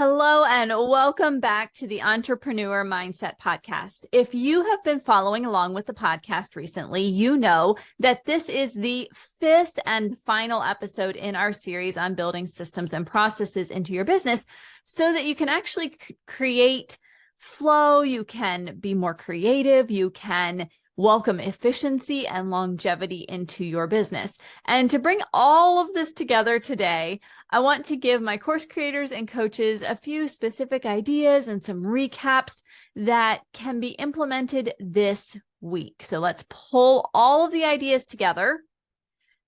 Hello and welcome back to the Entrepreneur Mindset Podcast. If you have been following along with the podcast recently, you know that this is the fifth and final episode in our series on building systems and processes into your business so that you can actually create flow, you can be more creative, you can welcome efficiency and longevity into your business. And to bring all of this together today, I want to give my course creators and coaches a few specific ideas and some recaps that can be implemented this week. So let's pull all of the ideas together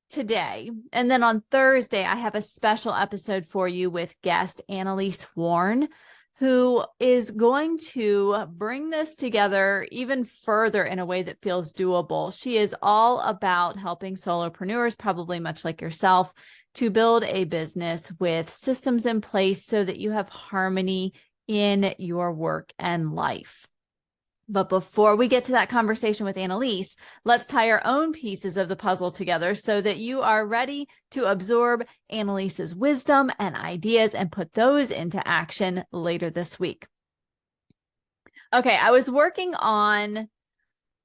today. And then on Thursday, I have a special episode for you with guest Annalise Warren, who is going to bring this together even further in a way that feels doable. She is all about helping solopreneurs, probably much like yourself, to build a business with systems in place so that you have harmony in your work and life. But before we get to that conversation with Annalise, let's tie our own pieces of the puzzle together so that you are ready to absorb Annalise's wisdom and ideas and put those into action later this week. Okay, I was working on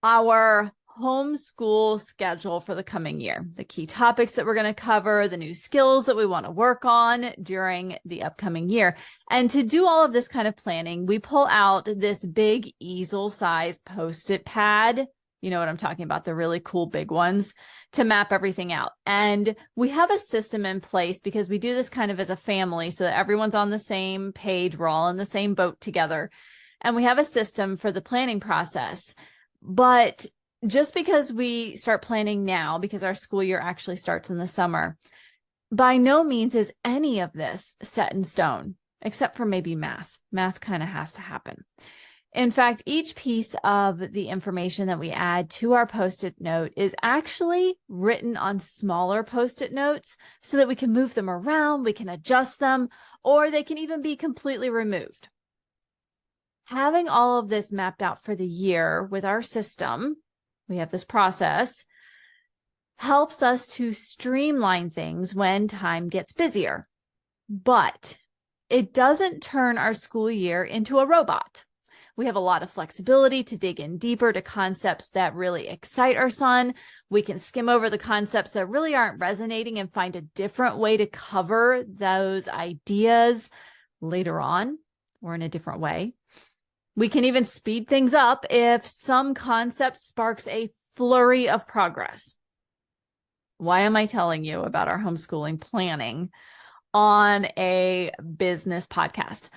our homeschool schedule for the coming year, the key topics that we're going to cover, the new skills that we want to work on during the upcoming year. And to do all of this kind of planning, we pull out this big easel-sized Post-it pad. You know what I'm talking about, the really cool big ones, to map everything out. And we have a system in place because we do this kind of as a family so that everyone's on the same page. We're all in the same boat together. And we have a system for the planning process. But just because we start planning now, because our school year actually starts in the summer, by no means is any of this set in stone, except for maybe math. Math kind of has to happen. In fact, each piece of the information that we add to our Post-it note is actually written on smaller Post-it notes so that we can move them around, we can adjust them, or they can even be completely removed. Having all of this mapped out for the year with our system, we have this process, helps us to streamline things when time gets busier. But it doesn't turn our school year into a robot. We have a lot of flexibility to dig in deeper to concepts that really excite our son. We can skim over the concepts that really aren't resonating and find a different way to cover those ideas later on or in a different way. We can even speed things up if some concept sparks a flurry of progress. Why am I telling you about our homeschooling planning on a business podcast?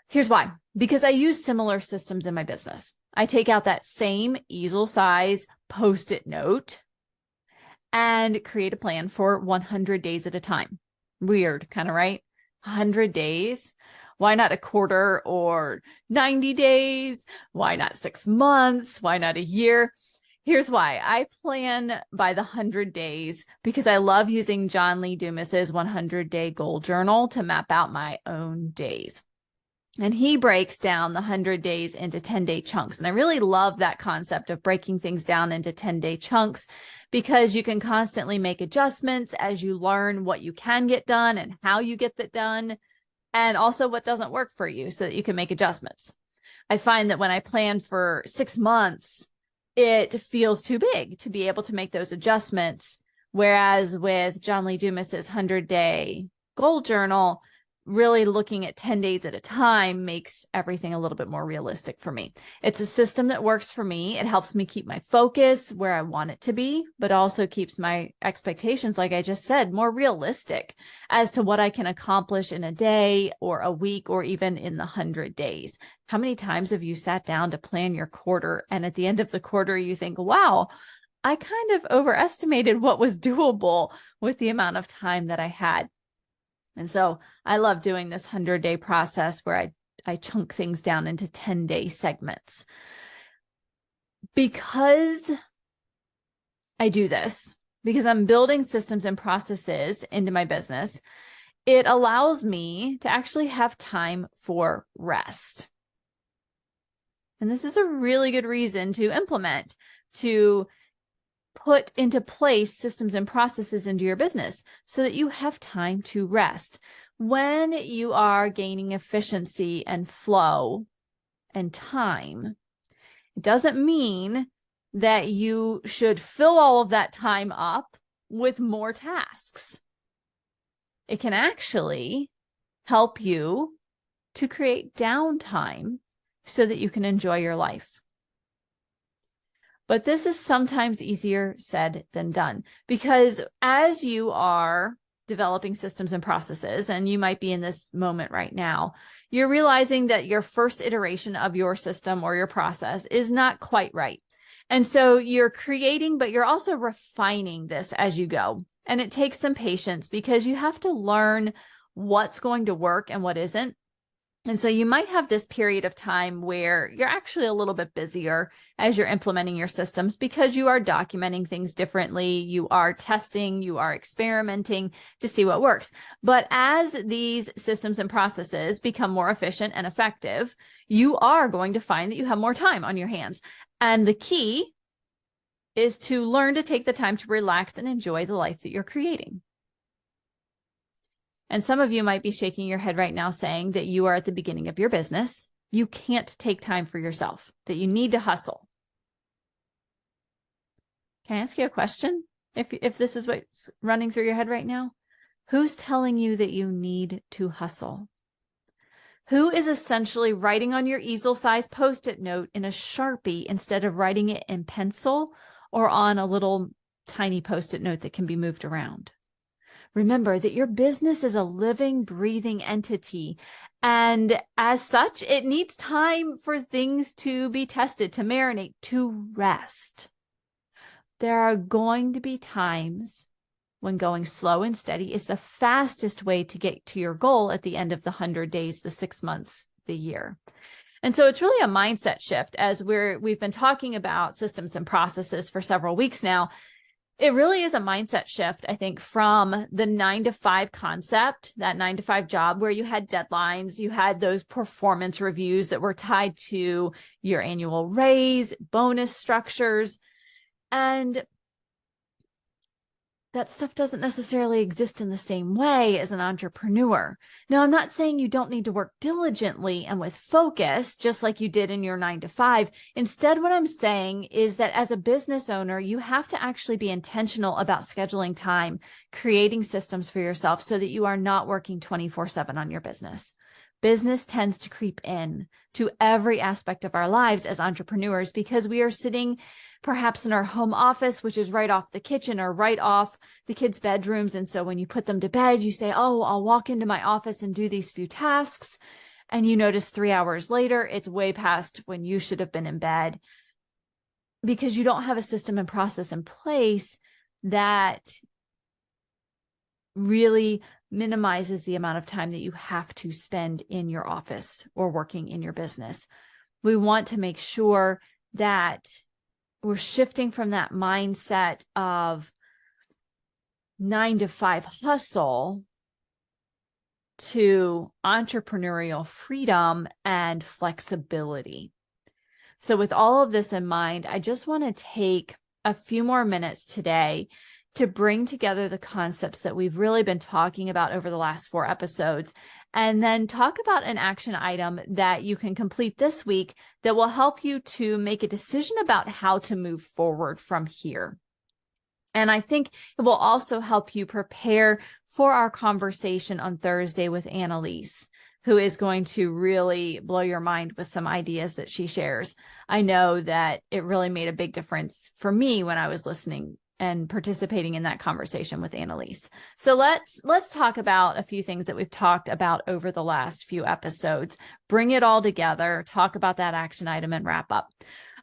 Here's why. Because I use similar systems in my business. I take out that same easel size Post-it note and create a plan for 100 days at a time. Weird, kind of, right? 100 days. Why not a quarter or 90 days? Why not 6 months? Why not a year? Here's why. I plan by the 100 days because I love using John Lee Dumas's 100-day goal journal to map out my own days. And he breaks down the 100 days into 10-day chunks. And I really love that concept of breaking things down into 10-day chunks because you can constantly make adjustments as you learn what you can get done and how you get that done, and also what doesn't work for you so that you can make adjustments. I find that when I plan for 6 months, it feels too big to be able to make those adjustments. Whereas with John Lee Dumas's 100-day goal journal, really looking at 10 days at a time makes everything a little bit more realistic for me. It's a system that works for me. It helps me keep my focus where I want it to be, but also keeps my expectations, like I just said, more realistic as to what I can accomplish in a day or a week or even in the 100 days. How many times have you sat down to plan your quarter and at the end of the quarter you think, wow, I kind of overestimated what was doable with the amount of time that I had? And so I love doing this 100-day process where I chunk things down into 10-day segments. Because I do this, because I'm building systems and processes into my business, it allows me to actually have time for rest. And this is a really good reason to implement, to put into place systems and processes into your business so that you have time to rest. when you are gaining efficiency and flow and time, it doesn't mean that you should fill all of that time up with more tasks. It can actually help you to create downtime so that you can enjoy your life. But this is sometimes easier said than done, because as you are developing systems and processes, and you might be in this moment right now, you're realizing that your first iteration of your system or your process is not quite right. And so you're creating, but you're also refining this as you go. And it takes some patience because you have to learn what's going to work and what isn't. And so you might have this period of time where you're actually a little bit busier as you're implementing your systems because you are documenting things differently. You are testing, you are experimenting to see what works. But as these systems and processes become more efficient and effective, you are going to find that you have more time on your hands. And the key is to learn to take the time to relax and enjoy the life that you're creating. And some of you might be shaking your head right now saying that you are at the beginning of your business. You can't take time for yourself, that you need to hustle. Can I ask you a question? If this is what's running through your head right now, who's telling you that you need to hustle? Who is essentially writing on your easel-sized Post-it note in a Sharpie instead of writing it in pencil or on a little tiny Post-it note that can be moved around? Remember that your business is a living, breathing entity. And as such, it needs time for things to be tested, to marinate, to rest. There are going to be times when going slow and steady is the fastest way to get to your goal at the end of the 100 days, the 6 months, the year. And so it's really a mindset shift. As we've been talking about systems and processes for several weeks now, it really is a mindset shift, I think, from the 9-to-5 concept, that 9-to-5 job where you had deadlines, you had those performance reviews that were tied to your annual raise, bonus structures, and that stuff doesn't necessarily exist in the same way as an entrepreneur. Now, I'm not saying you don't need to work diligently and with focus, just like you did in your 9-to-5. Instead, what I'm saying is that as a business owner, you have to actually be intentional about scheduling time, creating systems for yourself so that you are not working 24/7 on your business. Business tends to creep in to every aspect of our lives as entrepreneurs because we are sitting perhaps in our home office, which is right off the kitchen or right off the kids' bedrooms. And so when you put them to bed, you say, oh, I'll walk into my office and do these few tasks. And you notice 3 hours later, it's way past when you should have been in bed because you don't have a system and process in place that really minimizes the amount of time that you have to spend in your office or working in your business. We want to make sure that we're shifting from that mindset of 9-to-5 hustle to entrepreneurial freedom and flexibility. So with all of this in mind, I just want to take a few more minutes today to bring together the concepts that we've really been talking about over the last 4 episodes, and then talk about an action item that you can complete this week that will help you to make a decision about how to move forward from here. And I think it will also help you prepare for our conversation on Thursday with Annalise, who is going to really blow your mind with some ideas that she shares. I know that it really made a big difference for me when I was listening and participating in that conversation with Annalise. So let's talk about a few things that we've talked about over the last few episodes, bring it all together, talk about that action item, and wrap up.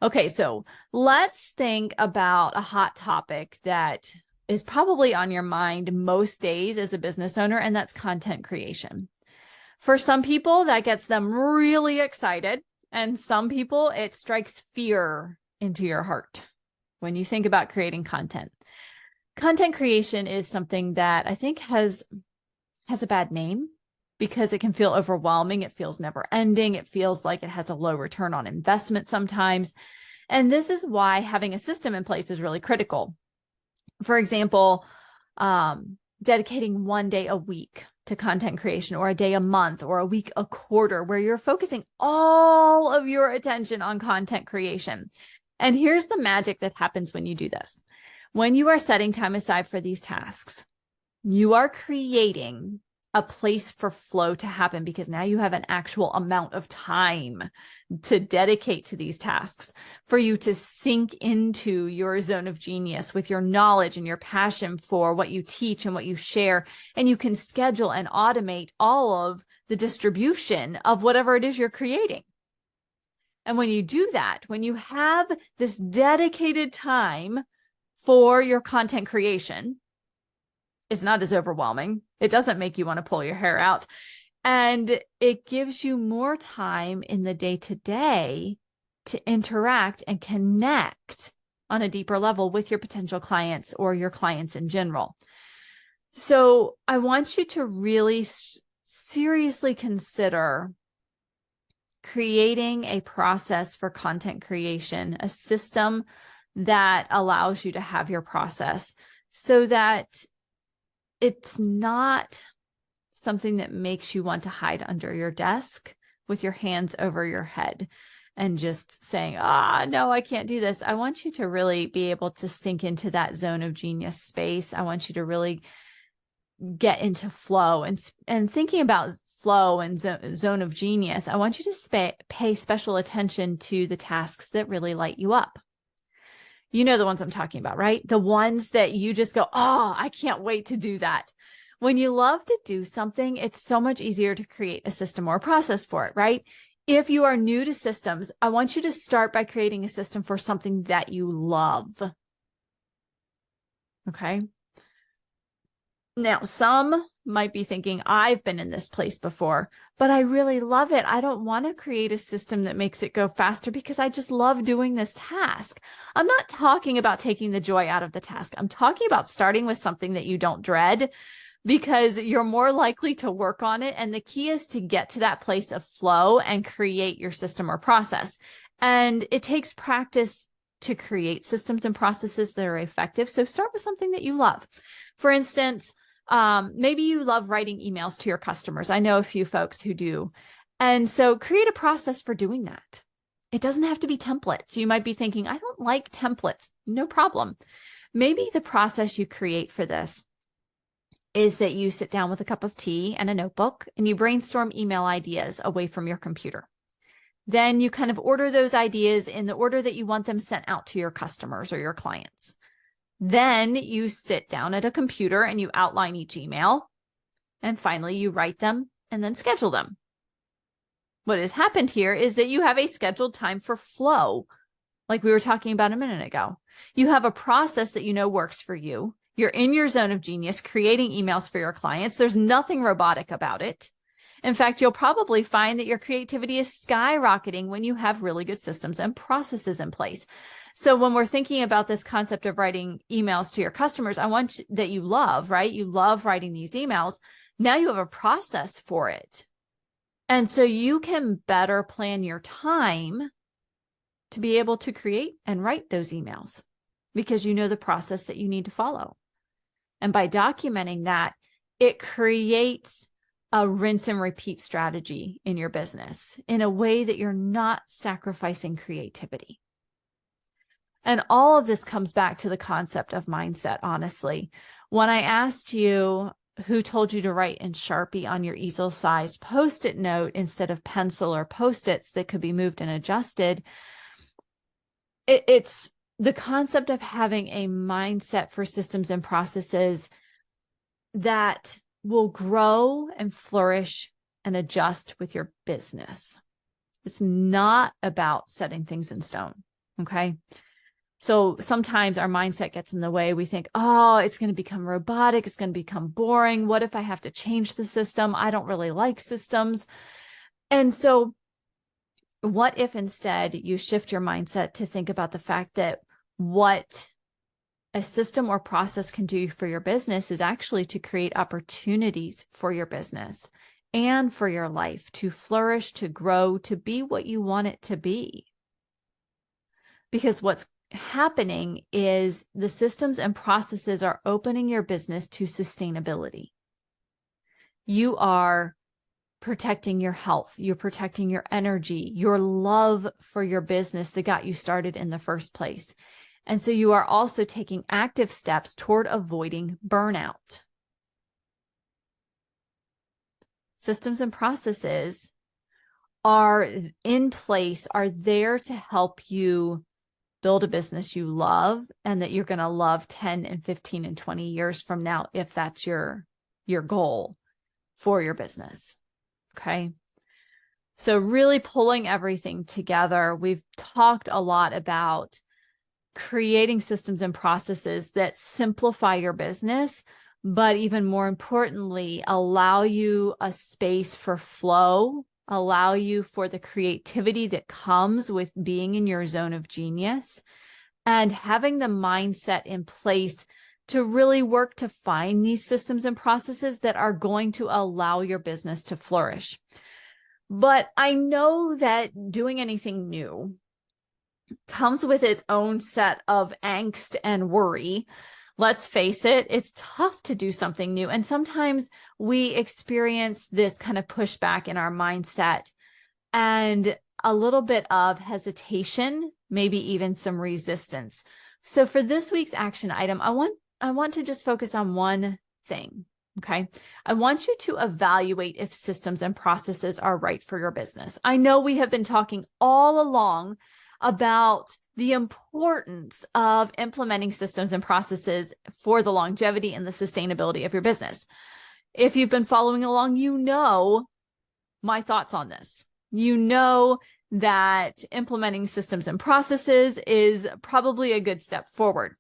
Okay, so let's think about a hot topic that is probably on your mind most days as a business owner, and that's content creation. For some people, that gets them really excited, and some people, it strikes fear into your heart when you think about creating content. Content creation is something that I think has a bad name because it can feel overwhelming. It feels never ending. It feels like it has a low return on investment sometimes. And this is why having a system in place is really critical. For example, dedicating 1 day a week to content creation, or a day a month, or a week a quarter, where you're focusing all of your attention on content creation. And here's the magic that happens when you do this. When you are setting time aside for these tasks, you are creating a place for flow to happen, because now you have an actual amount of time to dedicate to these tasks, for you to sink into your zone of genius with your knowledge and your passion for what you teach and what you share. And you can schedule and automate all of the distribution of whatever it is you're creating. And when you do that, when you have this dedicated time for your content creation, it's not as overwhelming. It doesn't make you want to pull your hair out. And it gives you more time in the day-to-day to interact and connect on a deeper level with your potential clients or your clients in general. So I want you to really seriously consider creating a process for content creation, a system that allows you to have your process, so that it's not something that makes you want to hide under your desk with your hands over your head and just saying, no, I can't do this. I want you to really be able to sink into that zone of genius space. I want you to really get into flow, and thinking about flow and zone of genius. I want you to pay special attention to the tasks that really light you up. You know the ones I'm talking about, right? The ones that you just go, I can't wait to do that. When you love to do something, it's so much easier to create a system or a process for it, right? If you are new to systems, I want you to start by creating a system for something that you love. Okay. Now, some might be thinking, I've been in this place before, but I really love it. I don't want to create a system that makes it go faster because I just love doing this task. I'm not talking about taking the joy out of the task. I'm talking about starting with something that you don't dread, because you're more likely to work on it. And the key is to get to that place of flow and create your system or process. And it takes practice to create systems and processes that are effective. So start with something that you love. For instance, maybe you love writing emails to your customers. I know a few folks who do. And so create a process for doing that. It doesn't have to be templates. You might be thinking, I don't like templates. No problem. Maybe the process you create for this is that you sit down with a cup of tea and a notebook and you brainstorm email ideas away from your computer. Then you kind of order those ideas in the order that you want them sent out to your customers or your clients. Then you sit down at a computer and you outline each email. And finally, you write them and then schedule them. What has happened here is that you have a scheduled time for flow, like we were talking about a minute ago. You have a process that you know works for you. You're in your zone of genius, creating emails for your clients. There's nothing robotic about it. In fact, you'll probably find that your creativity is skyrocketing when you have really good systems and processes in place. So when we're thinking about this concept of writing emails to your customers, I want that you love, right? You love writing these emails. Now you have a process for it. And so you can better plan your time to be able to create and write those emails, because you know the process that you need to follow. And by documenting that, it creates a rinse and repeat strategy in your business in a way that you're not sacrificing creativity. And all of this comes back to the concept of mindset, honestly. When I asked you who told you to write in Sharpie on your easel-sized Post-it note instead of pencil or Post-its that could be moved and adjusted, it's the concept of having a mindset for systems and processes that will grow and flourish and adjust with your business. It's not about setting things in stone, okay? So sometimes our mindset gets in the way. We think, it's going to become robotic. It's going to become boring. What if I have to change the system? I don't really like systems. And so what if instead you shift your mindset to think about the fact that what a system or process can do for your business is actually to create opportunities for your business and for your life to flourish, to grow, to be what you want it to be. Because what's happening is the systems and processes are opening your business to sustainability. you are protecting your health, you're protecting your energy, your love for your business that got you started in the first place. And so you are also taking active steps toward avoiding burnout. Systems and processes are in place, are there to help you build a business you love and that you're going to love 10 and 15 and 20 years from now, if that's your goal for your business. Okay. So really pulling everything together, we've talked a lot about creating systems and processes that simplify your business, but even more importantly, allow you a space for flow, allow you for the creativity that comes with being in your zone of genius, and having the mindset in place to really work to find these systems and processes that are going to allow your business to flourish. But I know that doing anything new comes with its own set of angst and worry. Let's face it, it's tough to do something new. And sometimes we experience this kind of pushback in our mindset and a little bit of hesitation, maybe even some resistance. So for this week's action item, I want to just focus on one thing. Okay. I want you to evaluate if systems and processes are right for your business. I know we have been talking all along about the importance of implementing systems and processes for the longevity and the sustainability of your business. If you've been following along, you know my thoughts on this. You know that implementing systems and processes is probably a good step forward.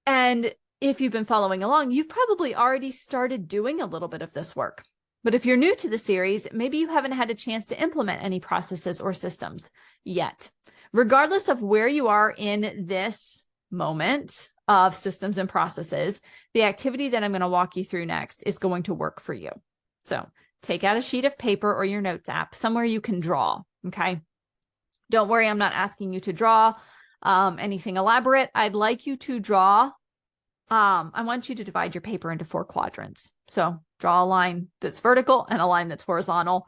And if you've been following along, you've probably already started doing a little bit of this work. But if you're new to the series, maybe you haven't had a chance to implement any processes or systems yet. Regardless of where you are in this moment of systems and processes, the activity that I'm going to walk you through next is going to work for you. So take out a sheet of paper or your notes app, somewhere you can draw, okay? Don't worry, I'm not asking you to draw anything elaborate. I'd like you to draw. I want you to divide your paper into 4 quadrants. So draw a line that's vertical and a line that's horizontal.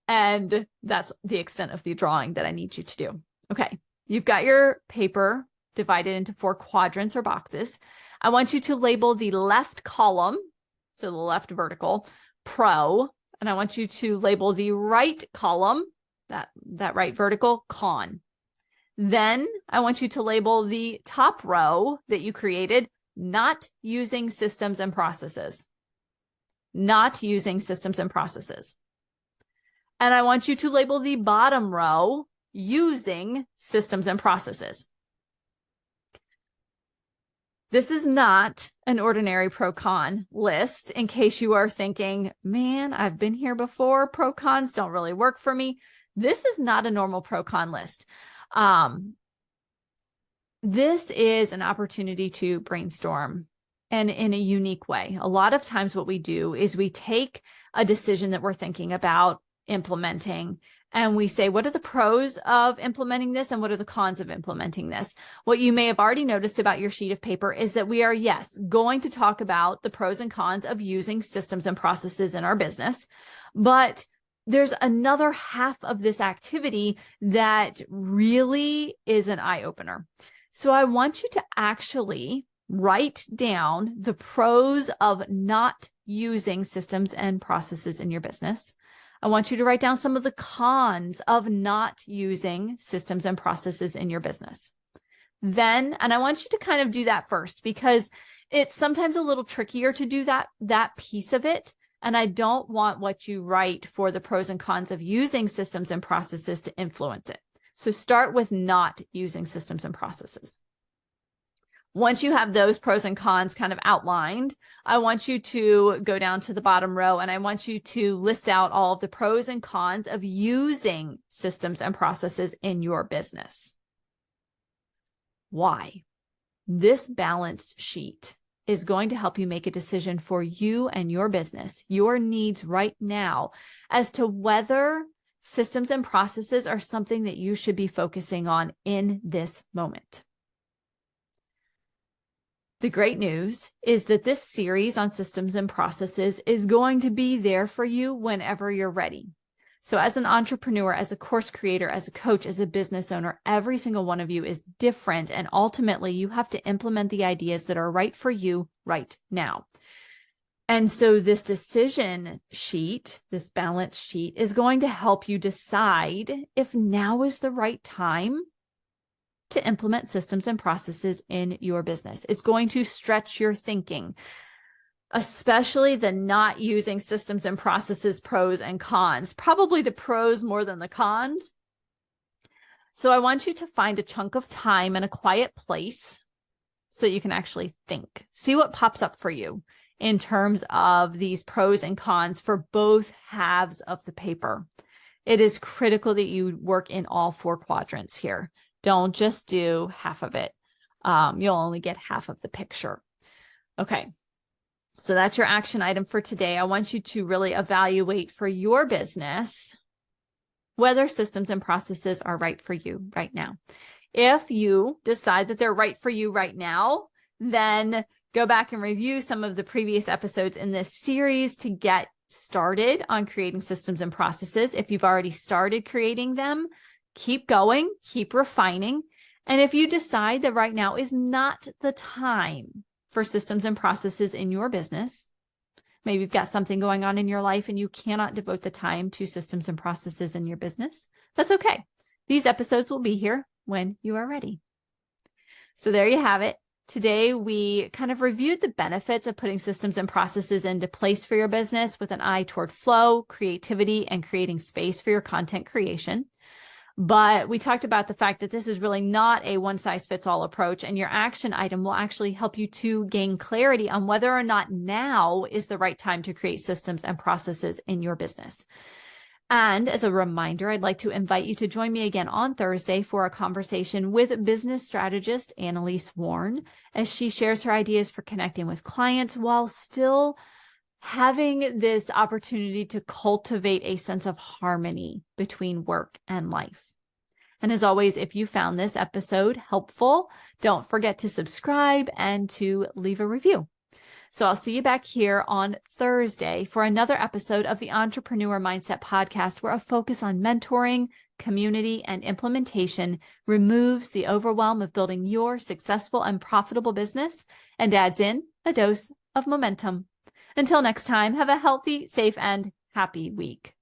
And that's the extent of the drawing that I need you to do. Okay, you've got your paper divided into 4 quadrants or boxes. I want you to label the left column, so the left vertical, pro, and I want you to label the right column, that right vertical, con. Then I want you to label the top row that you created, not using systems and processes. Not using systems and processes. And I want you to label the bottom row using systems and processes. This is not an ordinary pro-con list, in case you are thinking, man, I've been here before. Pro-cons don't really work for me. This is not a normal pro-con list. This is an opportunity to brainstorm and in a unique way. A lot of times what we do is we take a decision that we're thinking about implementing and we say, what are the pros of implementing this and what are the cons of implementing this? What you may have already noticed about your sheet of paper is that we are, yes, going to talk about the pros and cons of using systems and processes in our business, but there's another half of this activity that really is an eye-opener. So I want you to actually write down the pros of not using systems and processes in your business. I want you to write down some of the cons of not using systems and processes in your business. Then, and I want you to kind of do that first because it's sometimes a little trickier to do that piece of it. And I don't want what you write for the pros and cons of using systems and processes to influence it. So start with not using systems and processes. Once you have those pros and cons kind of outlined, I want you to go down to the bottom row and I want you to list out all of the pros and cons of using systems and processes in your business. Why? This balanced sheet is going to help you make a decision for you and your business, your needs right now, as to whether systems and processes are something that you should be focusing on in this moment. The great news is that this series on systems and processes is going to be there for you whenever you're ready. So as an entrepreneur, as a course creator, as a coach, as a business owner, every single one of you is different. And ultimately, you have to implement the ideas that are right for you right now. And so this decision sheet, this balance sheet, is going to help you decide if now is the right time to implement systems and processes in your business. It's going to stretch your thinking, especially the not using systems and processes pros and cons, probably the pros more than the cons. So I want you to find a chunk of time in a quiet place so you can actually think. See what pops up for you in terms of these pros and cons for both halves of the paper. It is critical that you work in all four quadrants here. Don't just do half of it. You'll only get half of the picture. Okay. So that's your action item for today. I want you to really evaluate for your business whether systems and processes are right for you right now. If you decide that they're right for you right now, then go back and review some of the previous episodes in this series to get started on creating systems and processes. If you've already started creating them, keep going, keep refining. And if you decide that right now is not the time for systems and processes in your business, maybe you've got something going on in your life and you cannot devote the time to systems and processes in your business, that's okay. These episodes will be here when you are ready. So there you have it. Today, we kind of reviewed the benefits of putting systems and processes into place for your business with an eye toward flow, creativity, and creating space for your content creation. But we talked about the fact that this is really not a one-size-fits-all approach, and your action item will actually help you to gain clarity on whether or not now is the right time to create systems and processes in your business. And as a reminder, I'd like to invite you to join me again on Thursday for a conversation with business strategist Annalise Warren, as she shares her ideas for connecting with clients while still having this opportunity to cultivate a sense of harmony between work and life. And as always, if you found this episode helpful, don't forget to subscribe and to leave a review. So I'll see you back here on Thursday for another episode of the Entrepreneur Mindset Podcast, where a focus on mentoring, community, and implementation removes the overwhelm of building your successful and profitable business and adds in a dose of momentum. Until next time, have a healthy, safe, and happy week.